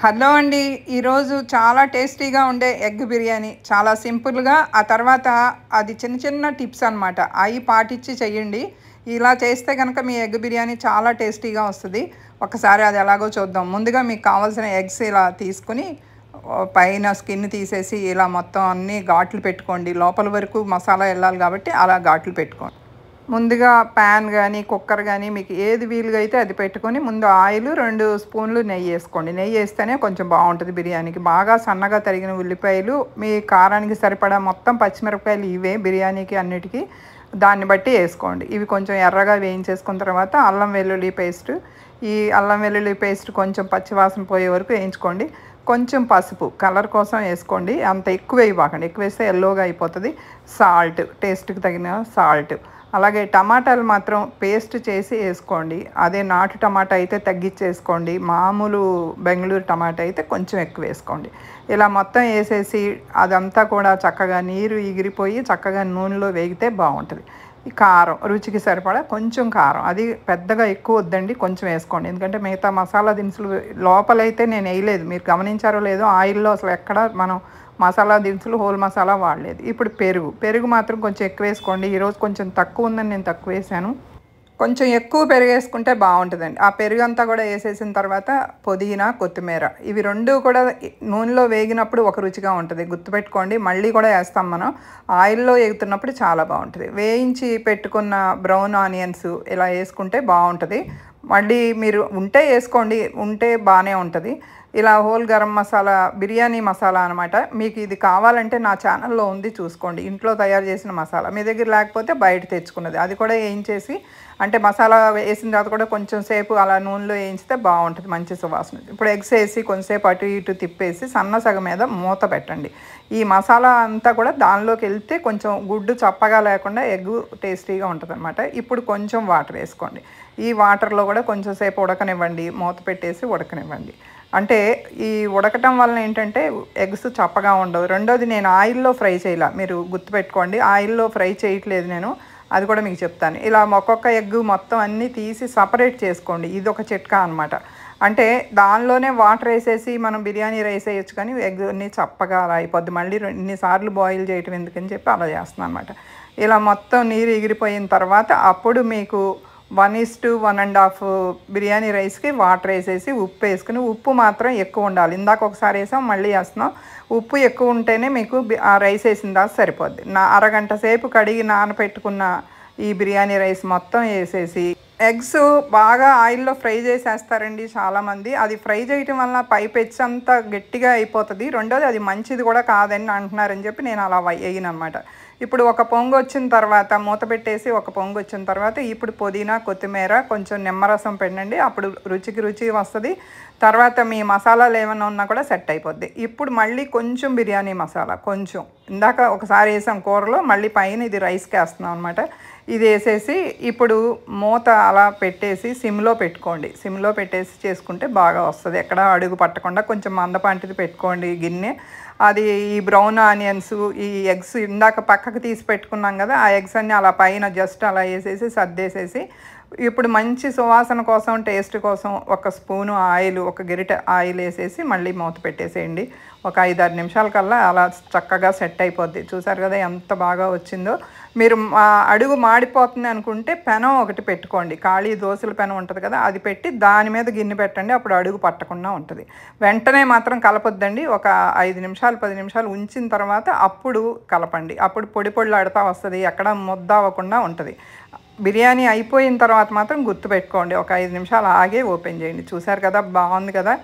Hello అండి. ఈరోజు చాలా టేస్టీగా ఉండే ఎగ్ బిర్యానీ. చాలా సింపుల్‌గా ఆ తర్వాత అది చిన్న చిన్న టిప్స్ అనమాట. అయి పాటించి చెయ్యండి. ఇలా చేస్తే గనక మీ ఎగ్ బిర్యానీ చాలా టేస్టీగా వస్తది. ఒకసారి అది ఎలాగో చూద్దాం. ముందుగా మీకు కావాల్సిన ఎగ్స్ ఇలా తీసుకొని పైన స్కిన్ తీసేసి ఇలా మొత్తం అన్నీ ఘాట్లు పెట్టుకోండి. లోపల వరకు మసాలా ఎళ్ళాలి కాబట్టి అలా ఘాట్లు పెట్టుకోండి. ముందుగా ప్యాన్ గానీ, కుక్కర్ గానీ మీకు ఏది వీలుగా అయితే అది పెట్టుకొని ముందు ఆయిలు 2 స్పూన్లు నెయ్యేసుకోండి. నెయ్యేస్తేనే కొంచెం బావుంటది బిర్యానీకి. బాగా సన్నగా తరిగిన ఉల్లిపాయలు, మీ కారానికి సరిపడా మొత్తం పచ్చిమిరపకాయలు ఇవే బిర్యానీకి అన్నిటికి. దాన్ని బట్టి ఏసుకోండి. ఇవి కొంచెం ఎర్రగా వేయించేసుకున్న తర్వాత అల్లం వెల్లుల్లి పేస్ట్. ఈ అల్లం వెల్లుల్లి పేస్ట్ కొంచెం పచ్చివాసన పోయే వరకు వేయించుకోండి. కొంచెం పసుపు కలర్ కోసం ఏసుకోండి. అంత ఎక్కువ వేయబాకండి. ఎక్కువేస్తే యెల్లోగా అయిపోతది. సాల్ట్ టేస్ట్‌కి తగిన సాల్ట్. అలాగే టమాటాలు మాత్రం పేస్ట్ చేసి ఏసుకోండి. అదే నాటు టమాటా అయితే తగ్గిచ్చేసుకోండి. మామూలు బెంగుళూరు టమాటా అయితే కొంచెం ఎక్కువేసుకోండి. ఇలా మొత్తం ఏసేసి అదంతా కూడా చక్కగా నీరు ఎగిరిపోయి చక్కగా నూనెలో వేగితే బావుంటది. ఈ కారం రుచికి సరిపడా కొంచెం కారం. అది పెద్దగా ఎక్కువ వద్దండి. కొంచెం ఏసుకోండి. ఎందుకంటే మిగతా మసాలా దినుసులు లోపలైతే నేను ఎయలేదు. మీరు గమనించారో లేదో ఆయిల్‌లో అసలు ఎక్కడ మనం మసాలా దినుసులు, హోల్ మసాలా వాడలేదు. ఇప్పుడు పెరుగు మాత్రం కొంచెం ఎక్కువేసుకోండి. ఈరోజు కొంచెం తక్కువ ఉందని నేను తక్కువేశాను. కొంచెం ఎక్కువ పెరుగేసుకుంటే బావుంటదండి. ఆ పెరుగంతా కూడా ఏసేసిన తర్వాత పుదీనా, కొత్తిమీర ఇవి 2 కూడా నూనెలో వేగినప్పుడు ఒక రుచిగా ఉంటది. గుర్తుపెట్టుకోండి. మళ్ళీ కూడా ఏస్తాం మనం. ఆయిల్‌లో ఏగుతున్నప్పుడు చాలా బావుంటది. వేయించి పెట్టుకున్న బ్రౌన్ ఆనియన్స్ ఇలా ఏసుకుంటే బావుంటది. మళ్ళీ మీరు ఉంటే ఏసుకోండి. ఉంటే బానే ఉంటది. ఇలా హోల్ గరం మసాలా, బిర్యానీ మసాలా అనమాట. మీకు ఇది కావాలంటే నా ఛానల్‌లో ఉంది చూసుకోండి. ఇంట్లో తయారు చేసిన మసాలా. మీ దగ్గర లేకపోతే బయట తెచ్చుకున్నది. అది కూడా ఏయించేసి అంటే మసాలా వేసిన తర్వాత కూడా కొంచెం సేపు అలా నూనెలో వేయించితే బావుంటది. మంచి సువాసన. ఇప్పుడు ఎగ్స్ ఏసి కొంచెంసేపు అటు ఇటు తిప్పేసి సన్న సగ మీద మూత పెట్టండి. ఈ మసాలా అంతా కూడా దానిలోకెళ్తే కొంచెం గుడ్డు చప్పగా లేకుండా ఎగ్గు టేస్టీగా ఉంటదనమాట. ఇప్పుడు కొంచెం వాటర్ ఏసుకోండి. ఈ వాటర్‌లో కూడా కొంచెం సేపు ఉడకనివ్వండి. మూత పెట్టేసి ఉడకనివ్వండి. అంటే ఈ ఉడకటం వలన ఏంటంటే ఎగ్స్ చప్పగా ఉండవు. రెండోది నేను ఆయిల్‌లో ఫ్రై చేయలా. మీరు గుర్తుపెట్టుకోండి. ఆయిల్‌లో ఫ్రై చేయట్లేదు నేను. అది కూడా మీకు చెప్తాను. ఇలా ఒక్కొక్క ఎగ్ మొత్తం అన్నీ తీసి సెపరేట్ చేసుకోండి. ఇదొక చిట్కా అనమాట. అంటే దానిలోనే వాటర్ ఏసేసి మనం బిర్యానీ రైస్ ఎయొచ్చు కానీ ఎగ్‌ని చప్పగా అలా అయిపోద్ది. మళ్ళీ ఇన్ని సార్లు బాయిల్ చేయటం ఎందుకని చెప్పి అలా చేస్తున్నాను అనమాట. ఇలా మొత్తం నీరు ఎగిరిపోయిన తర్వాత అప్పుడు మీకు 1:1 బిర్యానీ రైస్‌కి వాటర్ ఏసేసి ఉప్పేసుకొని ఉప్పు మాత్రం ఎక్కువ ఉండాలి. ఇందాక ఒకసారి ఏసాం మళ్ళీ ఏస్తున్నాం. ఉప్పు ఎక్కువ ఉంటేనే మీకు ఆ రైస్ ఏసిన తర్వాత సరిపోద్ది. అరగంట సేపు కడిగి నానపెట్టుకున్న ఈ బిర్యానీ రైస్ మొత్తం ఏసేసి ఎగ్స్ బాగా ఆయిల్‌లో ఫ్రై చేసేస్తారండి చాలామంది. అది ఫ్రై చేయటం వలన పైపెచ్చంతా గట్టిగా అయిపోతది. రెండోది అది మంచిది కూడా కాదని అంటున్నారని చెప్పి నేను అలా ఎయ్యననమాట. ఇప్పుడు ఒక పొంగొచ్చిన తర్వాత మూత పెట్టేసి ఒక పొంగొచ్చిన తర్వాత ఇప్పుడు పుదీనా, కొత్తిమీర కొంచెం నిమ్మరసం పిండండి. అప్పుడు రుచికి రుచి వస్తది. తర్వాత మీ మసాలాలు ఏమన్నా ఉన్నా కూడా సెట్ అయిపోద్ది. ఇప్పుడు మళ్ళీ కొంచెం బిర్యానీ మసాలా కొంచెం. ఇందాక ఒకసారి ఏసాం కూరలో మళ్ళీ పైన ఇది రైస్‌కేస్తున్నాం అనమాట. ఇది ఏసేసి ఇప్పుడు మూత అలా పెట్టేసి సిమ్‌లో పెట్టుకోండి. సిమ్‌లో పెట్టేసి చేసుకుంటే బాగా వస్తది. ఎక్కడ అడుగు పట్టకుండా కొంచెం మందపాటిది పెట్టుకోండి గిన్నె. అది ఈ బ్రౌన్ ఆనియన్స్, ఈ ఎగ్స్ ఇందాక పక్కకు తీసి పెట్టుకున్నాం కదా! ఆ ఎగ్స్ అన్నీ అలా పైన జస్ట్ అలా ఏసేసి సర్దేసేసి ఇప్పుడు మంచి సువాసన కోసం, టేస్ట్ కోసం ఒక స్పూను ఆయిల్, ఒక గరిటె ఆయిల్ ఏసేసి మళ్ళీ మూత పెట్టేసేయండి. ఒక 5, 6 నిమిషాల కల్లా అలా చక్కగా సెట్ అయిపోద్ది. చూసారు కదా ఎంత బాగా వచ్చిందో. మీరు అడుగు మాడిపోతుంది అనుకుంటే పెనం ఒకటి పెట్టుకోండి. ఖాళీ దోసల పెనం ఉంటది కదా! అది పెట్టి దాని మీద గిన్నె పెట్టండి. అప్పుడు అడుగు పట్టకుండా ఉంటది. వెంటనే మాత్రం కలపొద్దండి. ఒక 5 నిమిషాలు, 10 నిమిషాలు ఉంచిన తర్వాత అప్పుడు కలపండి. అప్పుడు పొడి పొడిలాడుతా వస్తది. ఎక్కడ ముద్ద అవ్వకుండా ఉంటది. బిర్యానీ అయిపోయిన తర్వాత మాత్రం గుర్తుపెట్టుకోండి. ఒక 5 నిమిషాలు ఆగే ఓపెన్ చేయండి. చూసారు కదా బావుంది కదా!